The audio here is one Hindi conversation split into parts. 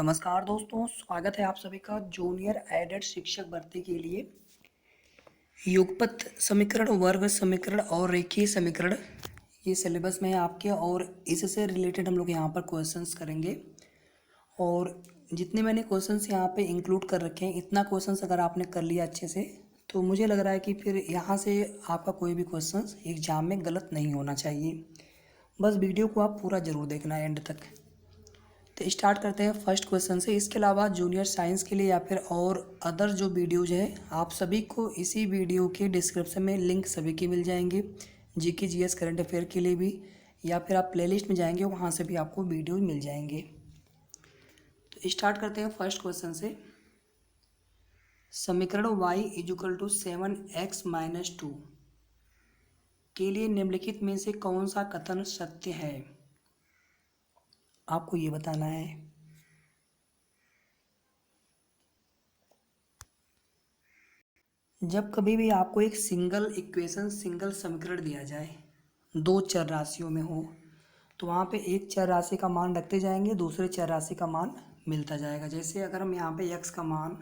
नमस्कार दोस्तों, स्वागत है आप सभी का जूनियर एडेड शिक्षक भर्ती के लिए। युगपत समीकरण, वर्ग समीकरण और रेखीय समीकरण ये सिलेबस में है आपके, और इससे रिलेटेड हम लोग यहाँ पर क्वेश्चंस करेंगे। और जितने मैंने क्वेश्चंस यहाँ पे इंक्लूड कर रखे हैं, इतना क्वेश्चंस अगर आपने कर लिया अच्छे से, तो मुझे लग रहा है कि फिर यहाँ से आपका कोई भी क्वेश्चंस एग्जाम में गलत नहीं होना चाहिए। बस वीडियो को आप पूरा ज़रूर देखना है एंड तक। तो स्टार्ट करते हैं फर्स्ट क्वेश्चन से। इसके अलावा जूनियर साइंस के लिए या फिर और अदर जो वीडियोज है, आप सभी को इसी वीडियो के डिस्क्रिप्शन में लिंक सभी के मिल जाएंगे। जीके जीएस करंट अफेयर के लिए भी, या फिर आप प्लेलिस्ट में जाएंगे वहाँ से भी आपको वीडियो मिल जाएंगे। तो स्टार्ट करते हैं फर्स्ट क्वेश्चन से। समीकरण y = 7x - 2 के लिए निम्नलिखित में से कौन सा कथन सत्य है, आपको ये बताना है। जब कभी भी आपको एक सिंगल इक्वेशन, सिंगल समीकरण दिया जाए, दो चर राशियों में हो, तो वहाँ पे एक चर राशि का मान रखते जाएंगे, दूसरे चर राशि का मान मिलता जाएगा। जैसे अगर हम यहाँ पे x का मान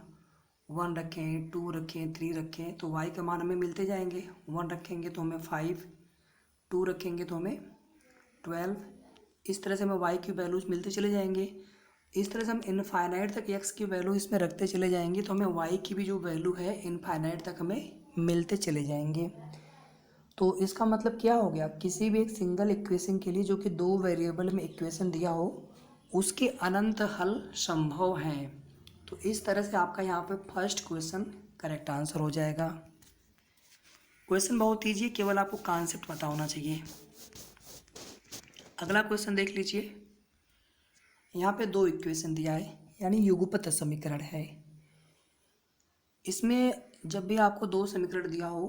1 रखें, 2 रखें, 3 रखें, तो y का मान हमें मिलते जाएंगे। 1 रखेंगे तो हमें 5, 2 रखेंगे तो हमें 12। इस तरह से हमें y की वैल्यूज मिलते चले जाएंगे। इस तरह से हम इनफाइनाइट तक x की वैल्यू इसमें रखते चले जाएंगे, तो हमें y की भी जो वैल्यू है इनफाइनाइट तक हमें मिलते चले जाएंगे। तो इसका मतलब क्या हो गया, किसी भी एक सिंगल इक्वेशन के लिए जो कि दो वेरिएबल में इक्वेशन दिया हो, उसके अनंत हल संभव हैं। तो इस तरह से आपका यहाँ पे फर्स्ट क्वेश्चन करेक्ट आंसर हो जाएगा। क्वेश्चन बहुत ईजी है, केवल आपको कॉन्सेप्ट पता होना चाहिए। अगला क्वेश्चन देख लीजिए। यहाँ पे दो इक्वेशन दिया है, यानी युगपत समीकरण है। इसमें जब भी आपको दो समीकरण दिया हो,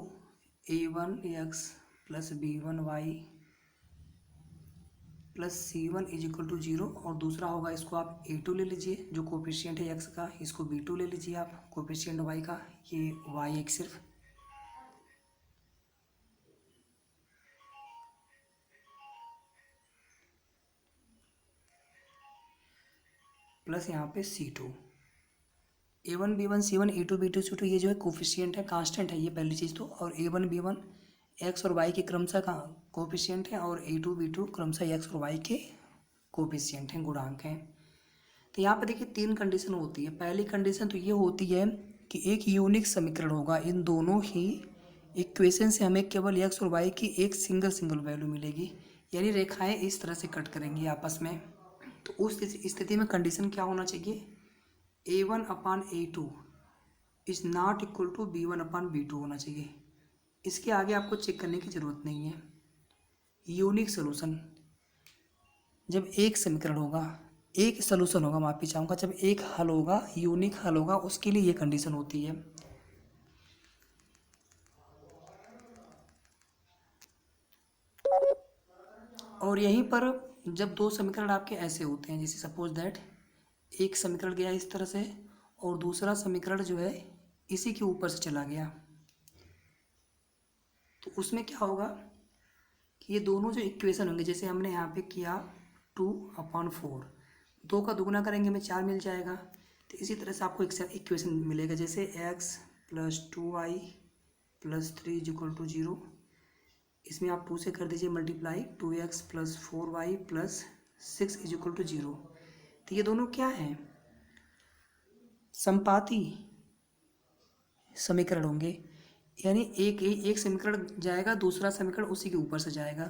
a1x + b1y + c1 = 0, और दूसरा होगा, इसको आप a2 ले लीजिए, जो कोफिशिएंट है x का, इसको b2 ले लीजिए आप, कोफिशिएंट y का, ये y एक सिर्फ, प्लस यहाँ पे c2। a1 b1 c1 a2 b2 c2 ये जो है कोफिशिएंट है, कांस्टेंट है, ये पहली चीज़ तो। और a1 b1 x और y के क्रमशः कोफिशिएंट है, और a2 b2 क्रमशः x और y के कोफिशिएंट हैं, गुणांक हैं। तो यहाँ पे देखिए तीन कंडीशन होती है। पहली कंडीशन तो ये होती है कि एक यूनिक समीकरण होगा, इन दोनों ही इक्वेशन से हमें केवल x और y की एक सिंगल वैल्यू मिलेगी, यानी रेखाएं इस तरह से कट करेंगी आपस में। तो उस स्थिति में कंडीशन क्या होना चाहिए, a1/a2 is not equal to b1/b2 होना चाहिए। इसके आगे आपको चेक करने की ज़रूरत नहीं है। यूनिक सोल्यूशन, जब एक समीकरण होगा, एक सोल्यूशन होगा, माफी चाहूँगा, जब एक हल होगा, यूनिक हल होगा, उसके लिए ये कंडीशन होती है। और यहीं पर जब दो समीकरण आपके ऐसे होते हैं, जैसे सपोज दैट एक समीकरण गया इस तरह से, और दूसरा समीकरण जो है इसी के ऊपर से चला गया, तो उसमें क्या होगा कि ये दोनों जो इक्वेशन होंगे, जैसे हमने यहाँ पे किया 2/4, 2 का दुगुना करेंगे हमें 4 मिल जाएगा। तो इसी तरह से आपको एक इक्वेशन मिलेगा, जैसे x + 2y + 3 = 0। इसमें आप 2 से कर दीजिए मल्टीप्लाई, 2x + 4y + 6 = 0। तो ये दोनों क्या हैं, समपाती समीकरण होंगे, यानी एक समीकरण जाएगा, दूसरा समीकरण उसी के ऊपर से जाएगा।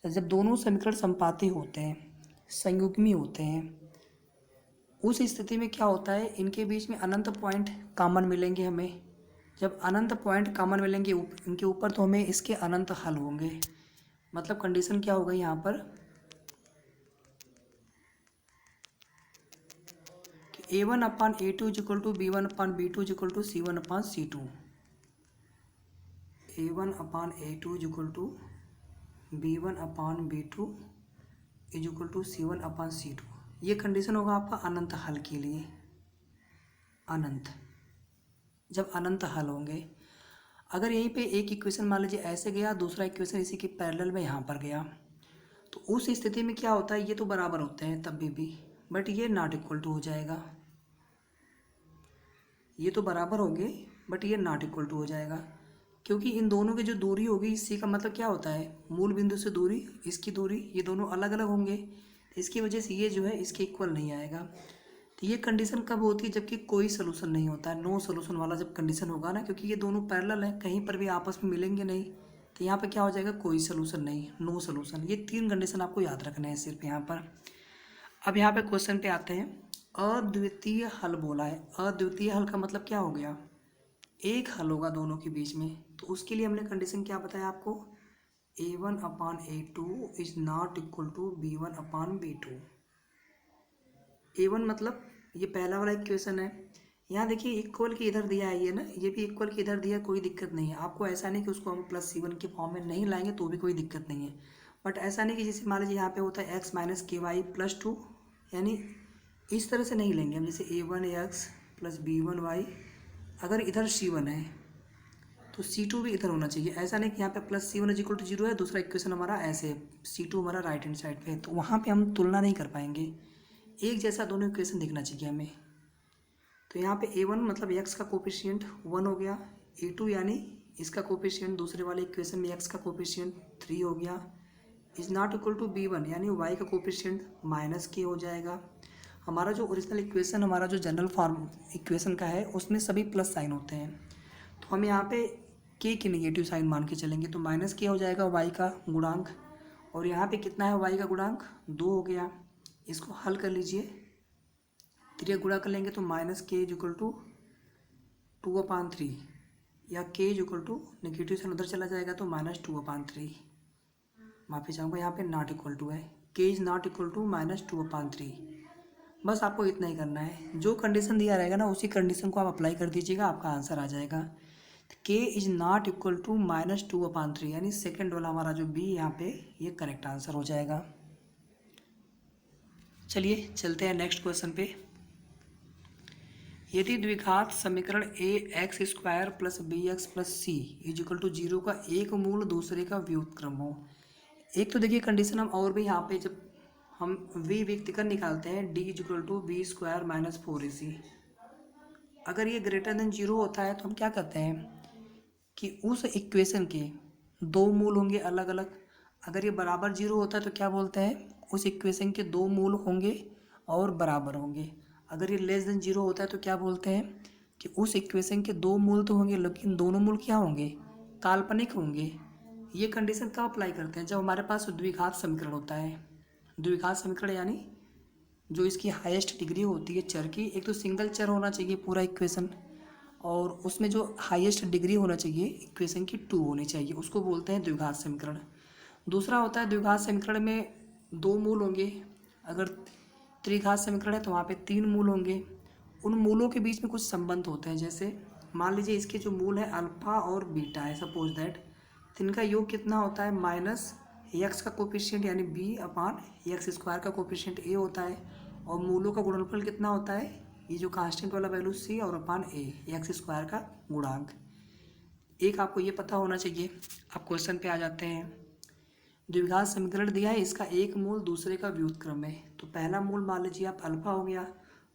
तो जब दोनों समीकरण समपाती होते हैं, संयुग्मी होते हैं, उस स्थिति में क्या होता है, इनके बीच में अनंत पॉइंट कॉमन मिलेंगे हमें। जब अनंत पॉइंट कॉमन मिलेंगे इनके ऊपर, तो हमें इसके अनंत हल होंगे। मतलब कंडीशन क्या होगा यहाँ पर कि a1/a2 = b1/b2 = c1/c2। a1/a2 = b1/b2 = c1/c2। ये कंडीशन होगा आपका अनंत हल के लिए। अनंत, जब अनंत हल होंगे, अगर यहीं पे एक इक्वेशन मान लीजिए ऐसे गया, दूसरा इक्वेशन इसी के पैरेलल में यहाँ पर गया, तो उस स्थिति में क्या होता है, ये तो बराबर होते हैं तब भी बट ये नॉट इक्वल टू हो जाएगा, ये तो बराबर होंगे बट ये नॉट इक्वल टू हो जाएगा, क्योंकि इन दोनों की जो दूरी होगी, इसी का मतलब क्या होता है, मूल बिंदु से दूरी, इसकी दूरी, ये दोनों अलग अलग होंगे, इसकी वजह से ये जो है इसके इक्वल नहीं आएगा। तो ये कंडीशन कब होती है, जबकि कोई सोल्यूशन नहीं होता है, नो सोल्यूशन वाला जब कंडीशन होगा ना, क्योंकि ये दोनों पैरेलल हैं, कहीं पर भी आपस में मिलेंगे नहीं, तो यहाँ पे क्या हो जाएगा, कोई सोल्यूशन नहीं, नो सोल्यूशन। ये 3 कंडीशन आपको याद रखना है सिर्फ यहाँ पर। अब यहाँ पे क्वेश्चन पे आते हैं, अद्वितीय हल बोला है। अद्वितीय हल का मतलब क्या हो गया, एक हल होगा दोनों के बीच में, तो उसके लिए हमने कंडीशन क्या बताया आपको, A1/A2 is not equal to B1/B2। A1 मतलब ये पहला वाला इक्वेशन है, यहाँ देखिए इक्वल की इधर दिया है ये ना, ये भी इक्वल की इधर दिया है, कोई दिक्कत नहीं है आपको, ऐसा नहीं कि उसको हम +C1 के फॉर्म में नहीं लाएंगे तो भी कोई दिक्कत नहीं है, बट ऐसा नहीं कि जैसे मान लीजिए यहाँ पे होता है x - ky+2, यानी इस तरह से नहीं लेंगे हम, जैसे A1x + B1y, अगर इधर C1 है तो C2 भी इधर होना चाहिए, ऐसा नहीं कि यहाँ पे +C1 = 0 है, दूसरा इक्वेशन हमारा ऐसे है, C2 हमारा राइट हैंड साइड पे है, तो वहाँ पे हम तुलना नहीं कर पाएंगे, एक जैसा दोनों इक्वेशन दिखना चाहिए हमें। तो यहाँ पे A1 मतलब x का कोफिशिएंट 1 हो गया, A2 यानी इसका कोफिशिएंट दूसरे वाले इक्वेशन में x का कोफिशिएंट 3 हो गया, is not equal to B1 यानी y का कोफिशिएंट -k हो जाएगा। हमारा जो ओरिजिनल इक्वेशन, हमारा जो जनरल फॉर्म इक्वेशन का है, उसमें सभी प्लस साइन होते हैं, तो हम यहाँ पे k की निगेटिव साइन मान के चलेंगे, तो -k हो जाएगा y का गुणांक, और यहाँ पे कितना है y का गुणांक 2 हो गया, इसको हल कर लीजिए, 3 गुणा कर लेंगे तो -k = 2/3, या k = नेगेटिव साइन उधर चला जाएगा तो -2/3, माफ़ी चाहूँगा यहाँ पे नॉट इक्वल टू है, k is not equal to -2/3। बस आपको इतना ही करना है, जो कंडीशन दिया रहेगा ना उसी कंडीशन को आप अप्लाई कर दीजिएगा, आपका आंसर आ जाएगा। k is not equal to -2/3, यानी सेकेंड वाला हमारा जो b यहाँ पे ये करेक्ट आंसर हो जाएगा। चलिए चलते हैं नेक्स्ट क्वेश्चन पे। यदि द्विघात समीकरण ax² + bx + c = 0 का एक मूल दूसरे का व्युत्क्रम हो। एक तो देखिए कंडीशन हम और भी यहाँ पे जब हम v व्यक्तिगत निकालते हैं, d = b² - 4ac, अगर ये ग्रेटर देन 0 होता है तो हम क्या करते हैं कि उस इक्वेशन के दो मूल होंगे अलग अलग, अगर ये बराबर 0 होता है तो क्या बोलते हैं, उस इक्वेशन के दो मूल होंगे और बराबर होंगे, अगर ये लेस देन 0 होता है तो क्या बोलते हैं कि उस इक्वेशन के दो मूल तो होंगे लेकिन दोनों मूल क्या होंगे, काल्पनिक होंगे। ये कंडीशन कब अप्लाई करते हैं, जब हमारे पास द्विघात समीकरण होता है। द्विघात समीकरण यानी जो इसकी हाईएस्ट डिग्री होती है चर की, एक तो सिंगल चर होना चाहिए पूरा इक्वेशन, और उसमें जो हाईएस्ट डिग्री होना चाहिए इक्वेशन की 2 होनी चाहिए, उसको बोलते हैं द्विघात समीकरण। दूसरा होता है द्विघात समीकरण में दो मूल होंगे, अगर त्रिघात समीकरण है तो वहाँ पे 3 मूल होंगे, उन मूलों के बीच में कुछ संबंध होते हैं, जैसे मान लीजिए इसके जो मूल है अल्फा और बीटा है सपोज दैट, तो इनका योग कितना होता है, -x का कोफिशिएंट यानी b/x² का कोफिशिएंट a होता है, और मूलों का गुणनफल कितना होता है, ये जो कांस्टेंट वाला वैल्यू c और a x² का गुणांक। एक आपको ये पता होना चाहिए। अब क्वेश्चन पे आ जाते हैं। द्विघात समीकरण दिया है, इसका एक मूल दूसरे का व्युत्क्रम है, तो पहला मूल मान लीजिए आप अल्फा हो गया,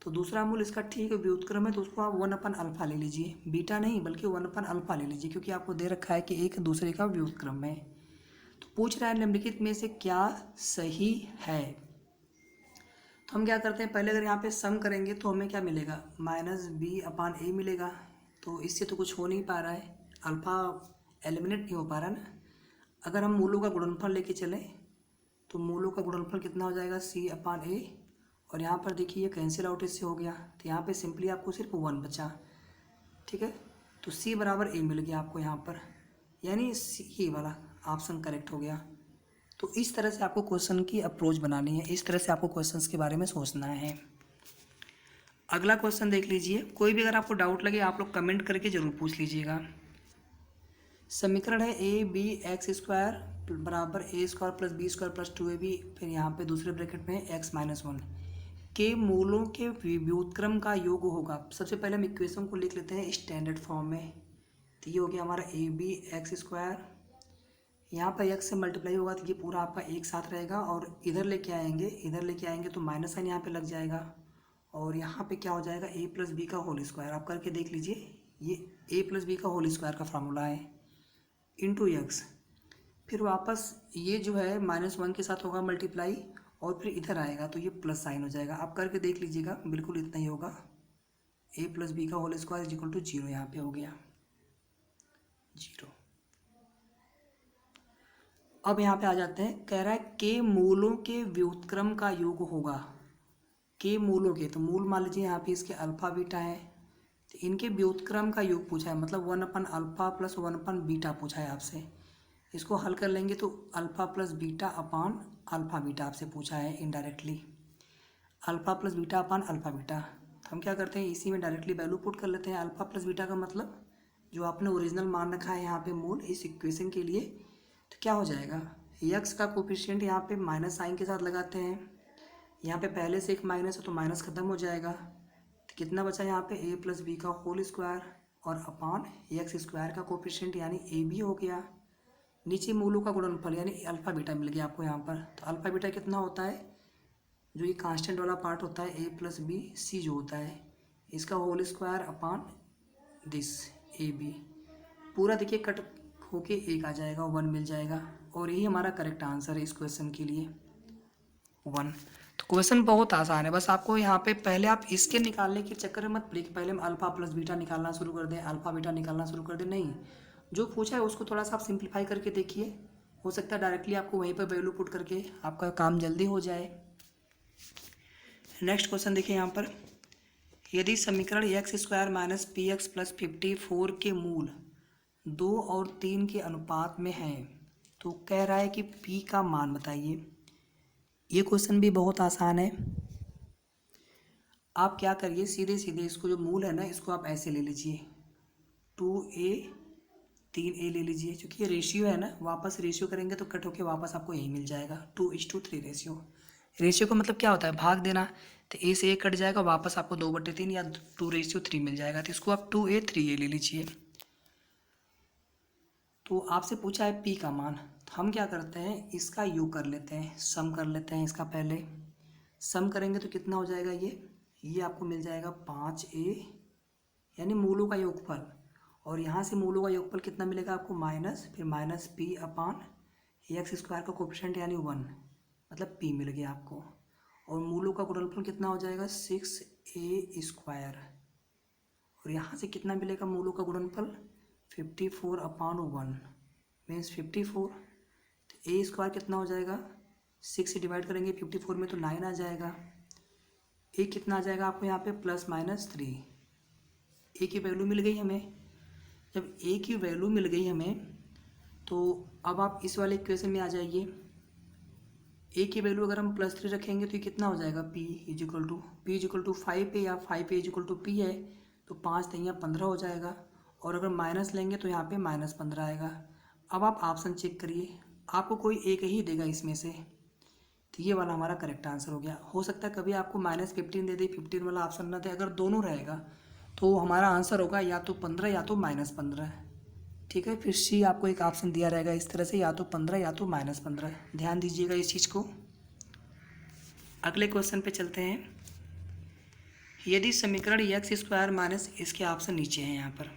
तो दूसरा मूल इसका ठीक व्युत्क्रम है तो उसको आप 1/अल्फा ले लीजिए, बीटा नहीं बल्कि 1/अल्फा ले लीजिए, क्योंकि आपको दे रखा है कि एक दूसरे का व्युत्क्रम है। तो पूछ रहा है निम्नलिखित में से क्या सही है, तो हम क्या करते हैं, पहले अगर यहाँ पे सम करेंगे तो हमें क्या मिलेगा, -b/a मिलेगा, तो इससे तो कुछ हो नहीं पा रहा है, अल्फा एलिमिनेट नहीं हो पा रहा ना। अगर हम मूलों का गुणनफल लेके चलें तो मूलों का गुणनफल कितना हो जाएगा, c/a, और यहाँ पर देखिए ये कैंसिल आउट इससे हो गया, तो यहाँ पे सिंपली आपको सिर्फ 1 बचा, ठीक है, तो c = a मिल गया आपको यहाँ पर, यानी सी वाला ऑप्शन करेक्ट हो गया। तो इस तरह से आपको क्वेश्चन की अप्रोच बनानी है, इस तरह से आपको क्वेश्चंस के बारे में सोचना है। अगला क्वेश्चन देख लीजिए, कोई भी अगर आपको डाउट लगे आप लोग कमेंट करके ज़रूर पूछ लीजिएगा। समीकरण है a/b(x² = a² + b² + 2ab, फिर यहाँ पे दूसरे ब्रैकेट में x - 1 के मूलों के व्युत्क्रम का योग होगा। सबसे पहले हम इक्वेशन को लिख लेते हैं स्टैंडर्ड फॉर्म में, तो ये हो गया हमारा a/b(x², यहाँ पर x से मल्टीप्लाई होगा तो ये पूरा आपका एक साथ रहेगा, और इधर लेके आएंगे तो माइनस साइन यहाँ पे लग जाएगा, और यहाँ पे क्या हो जाएगा a प्लस बी का होल स्क्वायर। आप करके देख लीजिए, ये a प्लस बी का होल स्क्वायर का फार्मूला है इंटू एक्स। फिर वापस ये जो है -1 के साथ होगा मल्टीप्लाई, और फिर इधर आएगा तो ये प्लस साइन हो जाएगा। आप करके देख लीजिएगा, बिल्कुल इतना ही होगा। a प्लस बी का whole square is equal to 0, यहाँ पे हो गया 0। अब यहाँ पे आ जाते हैं, कह रहा है के मूलों के व्युत्क्रम का योग होगा। के मूलों के, तो मूल मान लीजिए यहाँ पे इसके अल्फा बीटा है, तो इनके व्युत्क्रम का योग पूछा है, मतलब 1/अल्फा प्लस 1/बीटा पूछा है आपसे। इसको हल कर लेंगे तो अल्फा प्लस बीटा अपान अल्फा बीटा आपसे पूछा है इनडायरेक्टली। अल्फा प्लस बीटा अपान अल्फा बीटा, तो हम क्या करते हैं, इसी में डायरेक्टली वैल्यू पुट कर लेते हैं। अल्फा प्लस बीटा का मतलब जो आपने ओरिजिनल मान रखा है यहाँ पे मूल इस इक्वेशन के लिए, तो क्या हो जाएगा, यक्स का कोफिशिएंट यहाँ पे माइनस साइन के साथ लगाते हैं। यहाँ पे पहले से एक माइनस है तो माइनस खत्म हो जाएगा, तो कितना बचा यहाँ पे a प्लस बी का होल स्क्वायर और अपान एक्स स्क्वायर का कोफिशिएंट यानी ए बी हो गया। नीचे मूलों का गुणनफल यानी अल्फा बीटा मिल गया आपको यहाँ पर। तो अल्फा बीटा कितना होता है, जो ये कांस्टेंट वाला पार्ट होता है a प्लस बी सी जो होता है, इसका whole square upon this A B, पूरा देखिए कट होके एक आ जाएगा, 1 मिल जाएगा, और यही हमारा करेक्ट आंसर है इस क्वेश्चन के लिए 1। तो क्वेश्चन बहुत आसान है, बस आपको यहाँ पे पहले आप इसके निकालने के चक्कर में मत पड़िए कि पहले हम अल्फा प्लस बीटा निकालना शुरू कर दें, अल्फा बीटा निकालना शुरू कर दें, नहीं। जो पूछा है उसको थोड़ा सा आप सिंप्लीफाई करके देखिए, हो सकता है डायरेक्टली आपको वहीं पर वैल्यू पुट करके आपका काम जल्दी हो जाए। नेक्स्ट क्वेश्चन देखिए यहाँ पर, यदि समीकरण X square minus P x plus 54 के मूल 2 और 3 के अनुपात में है, तो कह रहा है कि p का मान बताइए। ये क्वेश्चन भी बहुत आसान है। आप क्या करिए, सीधे सीधे इसको जो मूल है ना, इसको आप ऐसे ले लीजिए, 2a 3a ले लीजिए, क्योंकि ये रेशियो है ना, वापस रेशियो करेंगे तो कट होके वापस आपको यही मिल जाएगा 2:3 रेशियो। रेशियो का मतलब क्या होता है, भाग देना, तो a से a कट जाएगा, वापस आपको 2/3 या 2:3 मिल जाएगा, तो इसको आप 2a 3a ले लीजिए। तो आपसे पूछा है p का मान, तो हम क्या करते हैं, इसका योग कर लेते हैं, सम कर लेते हैं इसका। पहले सम करेंगे तो कितना हो जाएगा, ये आपको मिल जाएगा 5a यानी मूलों का योगफल, और यहाँ से मूलों का योगफल कितना मिलेगा आपको माइनस, फिर माइनस p अपान एक्स स्क्वायर का कोफिशिएंट यानी 1, मतलब p मिल गया आपको, और मूलों का गुणनफल कितना हो जाएगा 6a स्क्वायर, और यहाँ से कितना मिलेगा मूलों का गुणनफल 54 अपान 1 मीन्स 54, तो ए स्क्वायर कितना हो जाएगा, 6 से डिवाइड करेंगे 54 में तो 9 आ जाएगा। ए कितना आ जाएगा आपको यहाँ पे +-3, ए की वैल्यू मिल गई हमें। जब ए की वैल्यू मिल गई हमें, तो अब आप इस वाले इक्वेशन में आ जाइए। ए की वैल्यू अगर हम +3 रखेंगे तो ये कितना हो जाएगा, p is equal to 5a, या 5a is equal to p है, तो 5 3 15 हो जाएगा, और अगर माइनस लेंगे तो यहाँ पे -15 आएगा। अब आप ऑप्शन चेक करिए, आपको कोई एक ही देगा इसमें से, तो ये वाला हमारा करेक्ट आंसर हो गया। हो सकता है कभी आपको -15 दे दे, 15 वाला ऑप्शन ना दे, अगर दोनों रहेगा तो हमारा आंसर होगा या तो 15 या तो -15। ठीक है, फिर सी आपको एक ऑप्शन दिया रहेगा इस तरह से, या तो 15 या तो -15। ध्यान दीजिएगा इस चीज़ को। अगले क्वेश्चन पे चलते हैं। यदि समीकरण एक्स स्क्वायर माइनस, इसके ऑप्शन नीचे हैं यहाँ पर,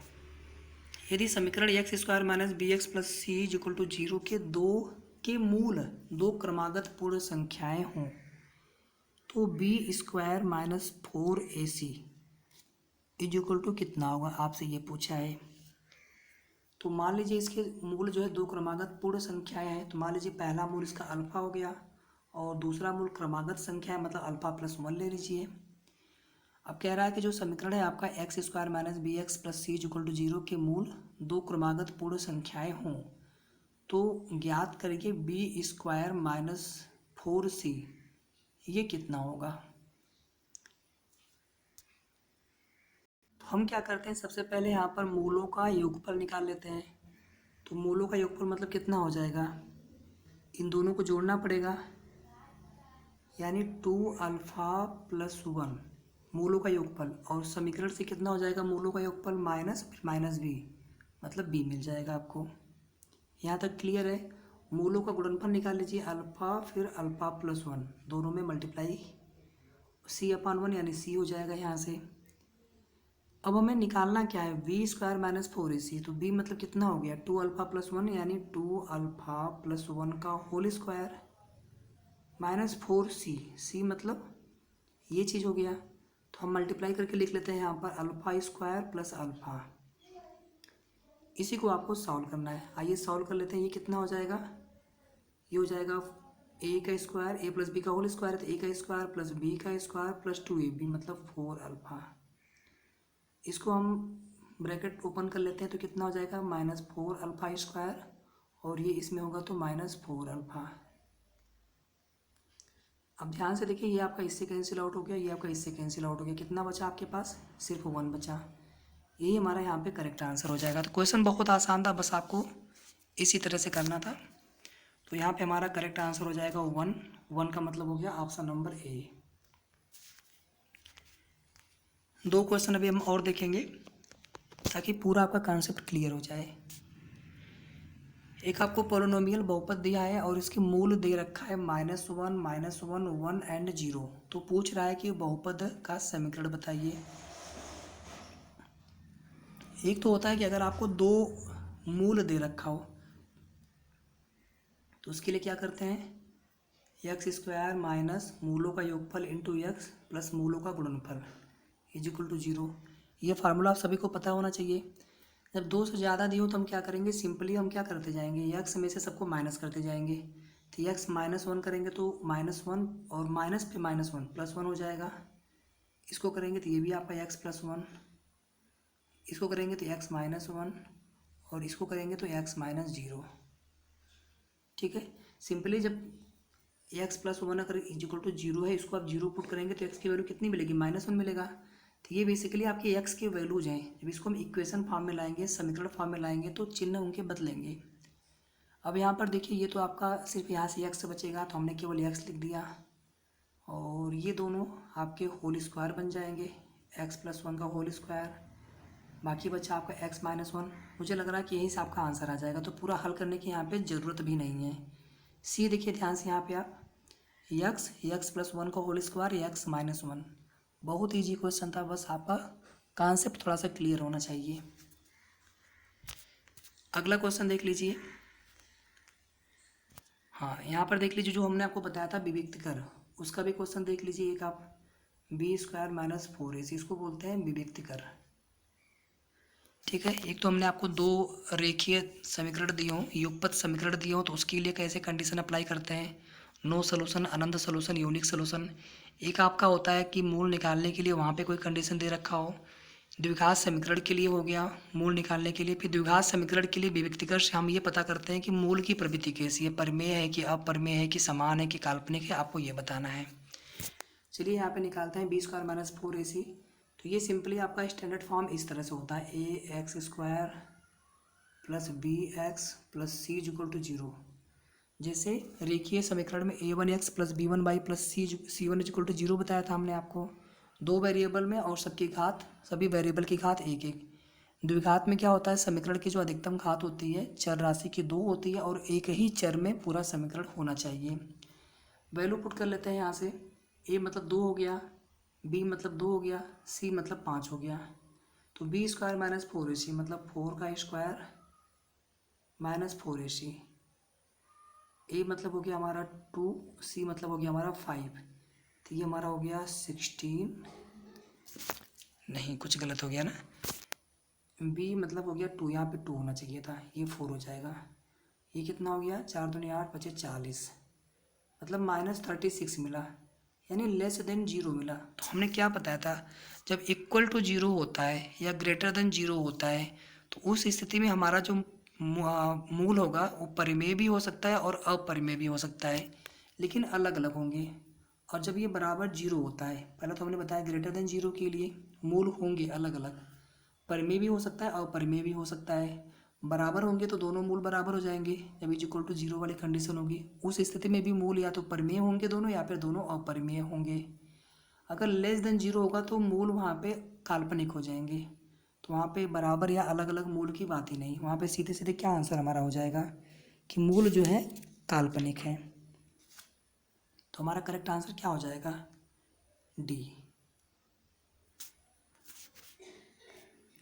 यदि समीकरण X square minus B x plus C is equal to 0 के मूल 2 क्रमागत पूर्ण संख्याएं हों, तो B square minus 4ac is equal to कितना होगा, आपसे ये पूछा है। तो मान लीजिए इसके मूल जो है 2 क्रमागत पूर्ण संख्याएं हैं, तो मान लीजिए पहला मूल इसका अल्फा हो गया, और दूसरा मूल क्रमागत संख्या है, मतलब अल्फा +1 ले लीजिए। अब कह रहा है कि जो समीकरण है आपका X square minus B x plus C is equal to 0 के मूल 2 क्रमागत पूर्ण संख्याएं हों, तो ज्ञात करिए बी स्क्वायर माइनस 4c ये कितना होगा। तो हम क्या करते हैं, सबसे पहले यहाँ पर मूलों का योगफल निकाल लेते हैं। तो मूलों का योगफल मतलब कितना हो जाएगा, इन दोनों को जोड़ना पड़ेगा, यानी 2α + 1 मूलों का योगफल, और समीकरण से कितना हो जाएगा मूलों का योगफल माइनस, फिर माइनस b, मतलब b मिल जाएगा आपको। यहाँ तक क्लियर है। मूलों का गुणनफल निकाल लीजिए, अल्फ़ा फिर अल्फ़ा प्लस वन, दोनों में मल्टीप्लाई सी अपान वन यानी सी हो जाएगा यहाँ से। अब हमें निकालना क्या है, वी स्क्वायर माइनस फोर ए सी, तो बी मतलब कितना हो गया, टू अल्फ़ा प्लस वन यानी टू अल्फ़ा प्लस वन का होल स्क्वायर माइनस फोर सी, सी मतलब ये चीज़ हो गया। तो हम मल्टीप्लाई करके लिख लेते हैं यहाँ पर अल्फ़ा स्क्वायर प्लस अल्फ़ा। इसी को आपको सॉल्व करना है, आइए सॉल्व कर लेते हैं। ये कितना हो जाएगा, ये हो जाएगा ए का स्क्वायर, ए प्लस बी का होल स्क्वायर, तो ए का स्क्वायर प्लस बी का square plus two A B मतलब फोर अल्फ़ा। इसको हम ब्रैकेट ओपन कर लेते हैं तो कितना हो जाएगा, माइनस फोर अल्फ़ा स्क्वायर, और ये इसमें होगा तो माइनस फोर अल्फ़ा। अब ध्यान से देखिए, ये आपका इससे कैंसिल आउट हो गया, ये आपका इससे कैंसिल आउट हो गया, कितना बचा आपके पास, सिर्फ वन बचा। यही हमारा यहाँ पे करेक्ट आंसर हो जाएगा। तो क्वेश्चन बहुत आसान था, बस आपको इसी तरह से करना था। तो यहाँ पे हमारा करेक्ट आंसर हो जाएगा वन, वन का मतलब हो गया ऑप्शन नंबर ए। दो क्वेश्चन अभी हम और देखेंगे ताकि पूरा आपका कॉन्सेप्ट क्लियर हो जाए। एक आपको पोलिनोमियल बहुपद दिया है और इसकी मूल दे रखा है minus one one and zero. तो पूछ रहा है कि बहुपद का समीकरण बताइए। एक तो होता है कि अगर आपको दो मूल दे रखा हो तो उसके लिए क्या करते हैं, एक्स स्क्वायर माइनस मूलों का योगफल इंटू एक्स प्लस मूलों का गुणनफल इज इक्वल टू जीरो। ये फार्मूला आप सभी को पता होना चाहिए। जब दो से ज़्यादा दिए हो तो हम क्या करेंगे, सिंपली हम क्या करते जाएंगे, एक्स में से सबको माइनस करते जाएंगे। तो एक्स माइनस वन करेंगे तो माइनस वन और माइनस पे माइनस वन प्लस वन हो जाएगा। इसको करेंगे तो ये भी आपका एक्स प्लस वन, इसको करेंगे तो एक्स माइनस वन, और इसको करेंगे तो एक्स माइनस जीरो। ठीक है, सिंपली जब एक्स प्लस वन अगर इज इक्वल टू जीरो है, इसको आप जीरो पुट करेंगे तो एक्स की वैल्यू कितनी मिलेगी, माइनस वन मिलेगा। तो ये बेसिकली आपके एक्स के वैल्यूज हैं। जब इसको हम इक्वेशन फॉर्म में लाएंगे, समीकरण फॉर्म में लाएंगे तो चिन्ह उनके बदलेंगे। अब यहाँ पर देखिए, ये तो आपका सिर्फ यहाँ से एक्स बचेगा तो हमने केवल एक्स लिख दिया, और ये दोनों आपके होल स्क्वायर बन जाएंगे, एक्स प्लस वन का होल स्क्वायर, बाकी बचा आपका एक्स माइनस वन। मुझे लग रहा है कि यहीं से आपका आंसर आ जाएगा, तो पूरा हल करने की यहाँ पे ज़रूरत भी नहीं है। सी देखिए ध्यान से, यहाँ पे आप एक्स प्लस वन का whole square X minus one, बहुत ईजी क्वेश्चन था, बस आपका कॉन्सेप्ट थोड़ा सा क्लियर होना चाहिए। अगला क्वेश्चन देख लीजिए। हाँ, यहाँ पर देख लीजिए, जो हमने आपको बताया था विविक्त कर, उसका भी क्वेश्चन देख लीजिए। एक आप बी स्क्वायर माइनस फोर ए सी, इसको बोलते हैं विविक्त कर। ठीक है, एक तो हमने आपको दो रेखीय समीकरण दिए हों, युगपत समीकरण दिए हों, तो उसके लिए कैसे कंडीशन अप्लाई करते हैं, नो सॉल्यूशन, अनंत सॉल्यूशन, यूनिक सॉल्यूशन। एक आपका होता है कि मूल निकालने के लिए वहाँ पे कोई कंडीशन दे रखा हो, द्विघात समीकरण के लिए हो गया मूल निकालने के लिए। फिर द्विघात समीकरण के लिए विविक्तिकर से हम ये पता करते हैं कि मूल की प्रवृत्ति कैसी है, परिमेय है कि अपरिमेय है कि समान है कि काल्पनिक है, आपको ये बताना है। चलिए यहाँ पे निकालते हैं बी स्क्वायर माइनस फोर ए सी। तो ये सिंपली आपका स्टैंडर्ड फॉर्म इस तरह से होता है, a x square plus b x plus c equal to zero. जैसे रेखीय समीकरण में a one x plus b one y plus c one equal to zero बताया था हमने आपको, दो वेरिएबल में और सबकी घात, सभी वेरिएबल की घात एक एक। द्विघात में क्या होता है, समीकरण की जो अधिकतम घात होती है चर राशि की दो होती है और एक ही चर में पूरा समीकरण होना चाहिए। वैल्यू पुट कर लेते हैं यहाँ से, ए मतलब दो हो गया, बी मतलब दो हो गया, सी मतलब पाँच हो गया। तो बी स्क्वायर माइनस फोर ए सी मतलब फोर का स्क्वायर माइनस फोर ए सी। ए मतलब हो गया हमारा टू, सी मतलब हो गया हमारा फाइव, तो ये हमारा हो गया 16, नहीं कुछ गलत हो गया ना, बी मतलब हो गया टू, यहाँ पे टू होना चाहिए था, ये फोर हो जाएगा। ये कितना हो गया, चार दूनी आठ बचे 40, मतलब माइनस 36 मिला, यानी लेस देन जीरो मिला। तो हमने क्या बताया था, जब इक्वल टू जीरो होता है या ग्रेटर देन जीरो होता है तो उस स्थिति में हमारा जो मूल होगा वो परिमेय भी हो सकता है और अपरिमेय भी हो सकता है, लेकिन अलग अलग होंगे। और जब ये बराबर जीरो होता है, पहले तो हमने बताया ग्रेटर देन जीरो के लिए मूल होंगे अलग अलग, परिमेय भी हो सकता है अपरिमेय भी हो सकता है। बराबर होंगे तो दोनों मूल बराबर हो जाएंगे, जब इज इक्वल टू जीरो वाली कंडीशन होगी उस स्थिति में भी मूल या तो परिमेय होंगे दोनों या फिर दोनों अपरिमेय होंगे। अगर लेस देन जीरो होगा तो मूल वहाँ पे काल्पनिक हो जाएंगे, तो वहाँ पे बराबर या अलग अलग मूल की बात ही नहीं, वहाँ पे सीधे सीधे क्या आंसर हमारा हो जाएगा कि मूल जो है काल्पनिक हैं। तो हमारा करेक्ट आंसर क्या हो जाएगा? डी।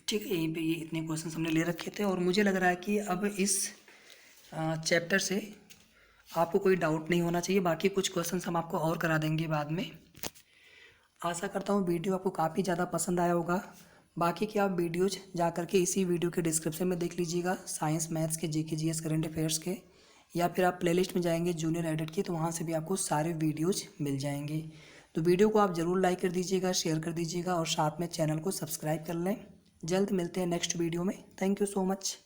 ठीक है, यहीं पे ये इतने क्वेश्चन हमने ले रखे थे और मुझे लग रहा है कि अब इस चैप्टर से आपको कोई डाउट नहीं होना चाहिए। बाकी कुछ क्वेश्चंस हम आपको और करा देंगे बाद में। आशा करता हूँ वीडियो आपको काफ़ी ज़्यादा पसंद आया होगा। बाकी के आप वीडियोज जा करके इसी वीडियो के डिस्क्रिप्शन में देख लीजिएगा, साइंस मैथ्स के, जीके जीएस, करंट अफेयर्स के, या फिर आप प्लेलिस्ट में जाएंगे जूनियर एडिट की, तो वहाँ से भी आपको सारे वीडियोज मिल जाएंगे। तो वीडियो को आप ज़रूर लाइक कर दीजिएगा, शेयर कर दीजिएगा और साथ में चैनल को सब्सक्राइब कर लें। जल्द मिलते हैं नेक्स्ट वीडियो में। Thank you so much.